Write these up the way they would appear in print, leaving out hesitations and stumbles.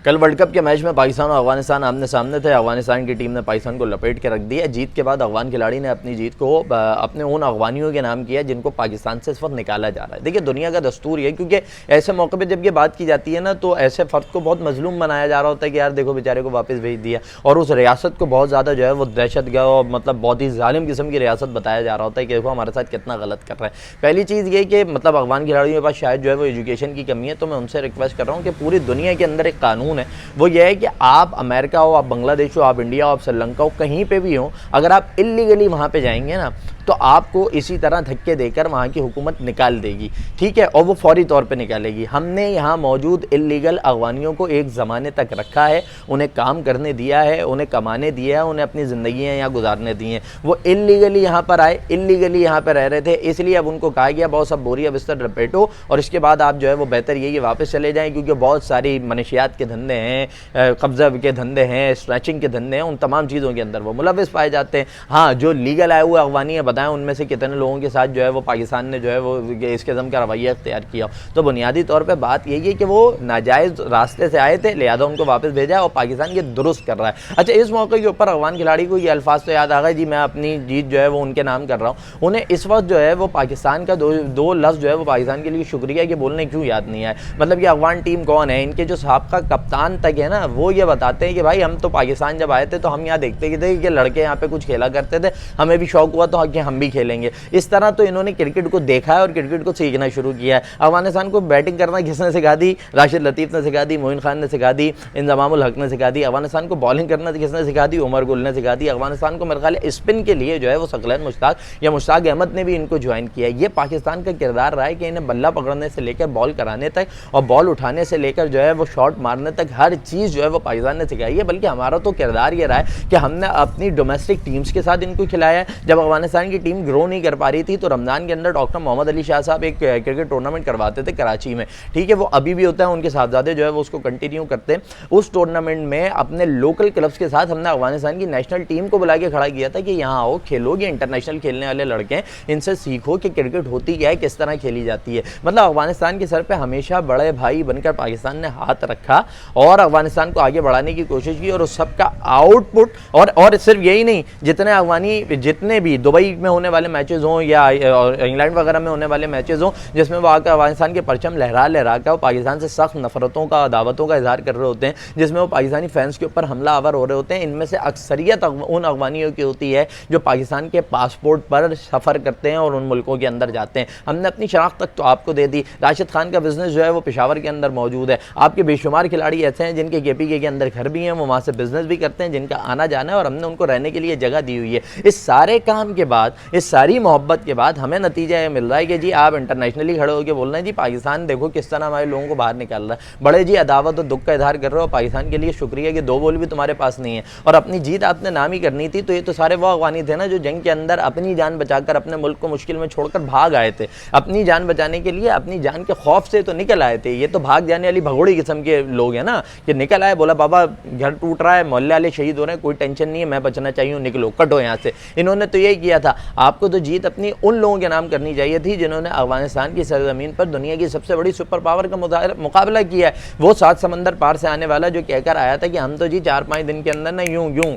कल world cup के match में पाकिस्तान और अफगानिस्तान आमने सामने थे। अफगानिस्तान की टीम ने पाकिस्तान को लपेट के रख दिया। जीत के बाद अफगान खिलाड़ी ने अपनी जीत को अपने उन अफगानियों के नाम किया जिनको पाकिस्तान से इस वक्त निकाला जा रहा है। देखिए, दुनिया का दस्तूर है, क्योंकि ऐसे मौके पर जब ये बात की जाती है ना, तो ऐसे फ़र्द को बहुत मजलूम बनाया जा रहा होता है कि यार देखो बेचारे को वापस भेज दिया, और उस रियासत को बहुत ज़्यादा जो है वो दहशतगर्द और मतलब बहुत ही जालिम किस्म की रियासत बताया जा रहा होता है कि देखो हमारे साथ कितना गलत कर रहा है। पहली चीज़ ये कि मतलब अफगान खिलाड़ियों के पास शायद जो है वो एजुकेशन की कमी है, तो मैं उनसे रिक्वेस्ट कर रहा हूँ कि पूरी दुनिया के अंदर एक कानून है, वो ये है कि आप अमेरिका हो, आप बांग्लादेश हो, आप इंडिया हो, आप श्रीलंका हो, कहीं पे भी हो, अगर आप इल्लीगली वहाँ पे जाएंगे ना, तो आपको इसी तरह धक्के देकर वहाँ की हुकूमत निकाल देगी, ठीक है, और वो फौरी तौर पे निकालेगी। हमने यहाँ मौजूद इल्लीगल अफगानियों को एक ज़माने तक रखा है, उन्हें काम करने दिया है, उन्हें कमाने दिया है, उन्हें अपनी ज़िंदगियाँ यहाँ गुजारने दी हैं। वो इल्लीगली यहाँ पर आए, इल्लीगली यहाँ पर रह रहे थे, इसलिए अब उनको कहा गया बहुत सब बोरिया बिस्तर लपेटो और इसके बाद आप जो है वो बेहतर यही वापस चले जाएँ, क्योंकि बहुत सारी मनशियात के धंधे हैं, कब्ज़ा के धंधे हैं, स्नैचिंग के धंधे हैं, उन तमाम चीज़ों के अंदर वो मुलव्विस पाए जाते हैं। हाँ, जो लीगल आए हुए अफगानी है, बताएं उनमें से कितने लोगों के साथ जो है वो पाकिस्तान ने जो है वो इस किस्म का रवैया इख्तियार किया। तो बुनियादी तौर पे बात यही है कि वो नाजायज़ रास्ते से आए थे, लिहाजा उनको वापस भेजा और पाकिस्तान ये दुरुस्त कर रहा है। अच्छा, इस मौके के ऊपर अफगान खिलाड़ी को ये अल्फाज तो याद आ गए, जी मैं अपनी जीत जो है वो उनके नाम कर रहा हूँ। उन्हें इस वक्त जो है वो पाकिस्तान का दो लफ्ज़ जो है वो पाकिस्तान के लिए शुक्रिया के बोलने क्यों याद नहीं आए। मतलब कि अफगान टीम कौन है, इनके जो साबका कप्तान तक है ना, वो ये बताते हैं कि भाई हम तो पाकिस्तान जब आए थे तो हम यहाँ देखते थे कि लड़के यहाँ पे कुछ खेला करते थे, हमें भी शौक हुआ तो हम भी खेलेंगे। इस तरह तो इन्होंने क्रिकेट को देखा है और क्रिकेट को सीखना शुरू किया है। अफगानिस्तान को बैटिंग करना किसने सिखा दी? राशिद लतीफ़ ने सिखा दी, मोइन खान ने सिखा दी, इंजमाम उल हक ने सिखा दी। अफगानिस्तान को बॉलिंग करना किसने सिखा दी? उमर गुल ने सिखा दी। अफगानिस्तान को मेरे ख्याल है स्पिन के लिए जो है वो सकलैन मुश्ताक या मुश्ताक अहमद ने भी इनको ज्वाइन किया है। ये पाकिस्तान का किरदार रहा है कि इन्हें बल्ला पकड़ने से लेकर बॉल कराने तक और बॉल उठाने से लेकर जो है वो शॉट मारने तक हर चीज़ जो है वो पाकिस्तान ने सिखाई है। बल्कि हमारा तो किरदार ये रहा है कि हमने अपनी डोमेस्टिक टीम्स के साथ इनको खिलाया है। जब अफगानिस्तान की टीम ग्रो नहीं कर पा रही थी तो रमज़ान के अंदर डॉक्टर मोहम्मद अली शाह साहब एक क्रिकेट टूर्नामेंट करवाते थे कराची में, ठीक है, वो अभी भी होता है, उनके साहबजादे जो है वो उसको कंटिन्यू करते हैं। उस टूर्नामेंट में अपने लोकल क्लब्स के साथ हमने अफगानिस्तान की नेशनल टीम को बुला के खड़ा किया था कि यहाँ आओ, खेलो, ये इंटरनेशनल खेलने वाले लड़के हैं, इनसे सीखो कि क्रिकेट होती क्या है, किस तरह खेली जाती है। मतलब अफगानिस्तान के सर पर हमेशा बड़े भाई बनकर पाकिस्तान ने हाथ रखा और अफगानिस्तान को आगे बढ़ाने की कोशिश की, और उस सब का आउटपुट और सिर्फ यही नहीं, जितने अफगानी जितने भी दुबई में होने वाले मैचेस हों या इंग्लैंड वगैरह में होने वाले मैचेस हों जिसमें वो आकर अफगानिस्तान के परचम लहरा कर वो पाकिस्तान से सख्त नफरतों का, दावतों का इजहार कर रहे होते हैं, जिसमें वो पाकिस्तानी फैंस के ऊपर हमला आवर हो रहे होते हैं, इनमें से अक्सरियत उन अफगानियों की होती है जो पाकिस्तान के पासपोर्ट पर सफ़र करते हैं और उन मुल्कों के अंदर जाते हैं। हमने अपनी शनाख्त तक तो आपको दे दी। राशिद खान का बिजनेस जो है वो पेशावर के अंदर मौजूद है। आपके बेशुमार खिलाड़ी ऐसे हैं जिनके KPK के अंदर घर भी हैं, वो वहाँ से बिजनेस भी करते हैं, जिनका आना जाना है, और हमने उनको रहने के लिए जगह दी हुई है। इस सारे काम के बाद, इस सारी मोहब्बत के बाद हमें नतीजा ये मिल रहा है कि जी आप इंटरनेशनली खड़े होकर बोल रहे हैं जी पाकिस्तान देखो किस तरह हमारे लोगों को बाहर निकाल रहा है, बड़े जी अदावत और दुख का इजहार कर रहे हो, पाकिस्तान के लिए शुक्रिया कि 2 बॉल भी तुम्हारे पास नहीं है, और अपनी जीत आपने नाम ही करनी थी। तो ये तो सारे वो अफगानी थे ना जो जंग के अंदर अपनी जान बचाकर अपने मुल्क को मुश्किल में छोड़कर भाग आए थे। अपनी जान बचाने के लिए अपनी जान के खौफ से तो निकल आए थे। ये तो भाग जाने वाली भगोड़ी किस्म के लोग हैं ना, कि निकल आए, बोला बाबा घर टूट रहा है, मोहल्ले वाले शहीद हो रहे हैं, कोई टेंशन नहीं है, मैं बचना चाहिए, निकलो, कटो यहाँ से। इन्होंने तो यही किया था। आपको तो जीत अपनी उन लोगों के नाम करनी चाहिए थी जिन्होंने अफगानिस्तान की सरजमीन पर दुनिया की सबसे बड़ी सुपर पावर का मुकाबला किया है। वो 7 समंदर पार से आने वाला जो कहकर आया था कि हम तो जी 4-5 दिन के अंदर ना यूं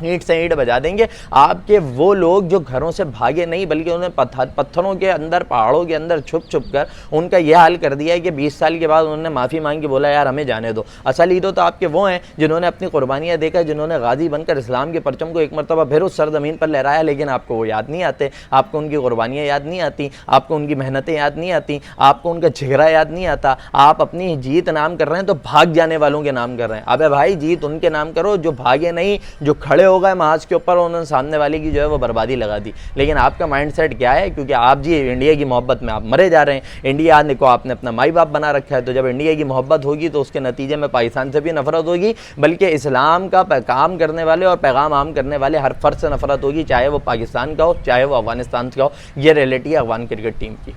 ईंट से ईंट बजा देंगे। आपके वो लोग जो घरों से भागे नहीं, बल्कि उन्हें पत्थरों के अंदर, पहाड़ों के अंदर छुप कर उनका यह हाल कर दिया है कि 20 साल के बाद उन्होंने माफ़ी मांग के बोला यार हमें जाने दो। असल हीरो तो आपके वो हैं जिन्होंने अपनी कुर्बानियाँ देकर, जिन्होंने गाजी बनकर इस्लाम के परचम को एक मरतबा फिर उस सरजमीन पर लहराया, लेकिन आपको वो याद नहीं आते, आपको उनकी कुर्बानियाँ याद नहीं आती, आपको उनकी मेहनतें याद नहीं आती, आपको उनका झिगरा याद नहीं आता। आप अपनी जीत नाम कर रहे हैं तो भाग जाने वालों के नाम कर रहे हैं। अबे भाई, जीत उनके नाम करो जो भागे नहीं, जो खड़े हो गए महाज के ऊपर, उन्होंने सामने वाले की जो है वो बर्बादी लगा दी। लेकिन आपका माइंडसेट क्या है? क्योंकि आप जी इंडिया की मोहब्बत में आप मरे जा रहे हैं। इंडिया को आपने अपना माई बाप बना रखा है, तो जब इंडिया की मोहब्बत होगी तो उसके नतीजे में पाकिस्तान से भी नफरत होगी, बल्कि इस्लाम का काम करने वाले और पैगाम आम करने वाले हर फर्द से नफरत होगी, चाहे वो पाकिस्तान का हो, चाहे वो अफगानिस्तान का हो। ये रियलिटी है अफगान क्रिकेट टीम की।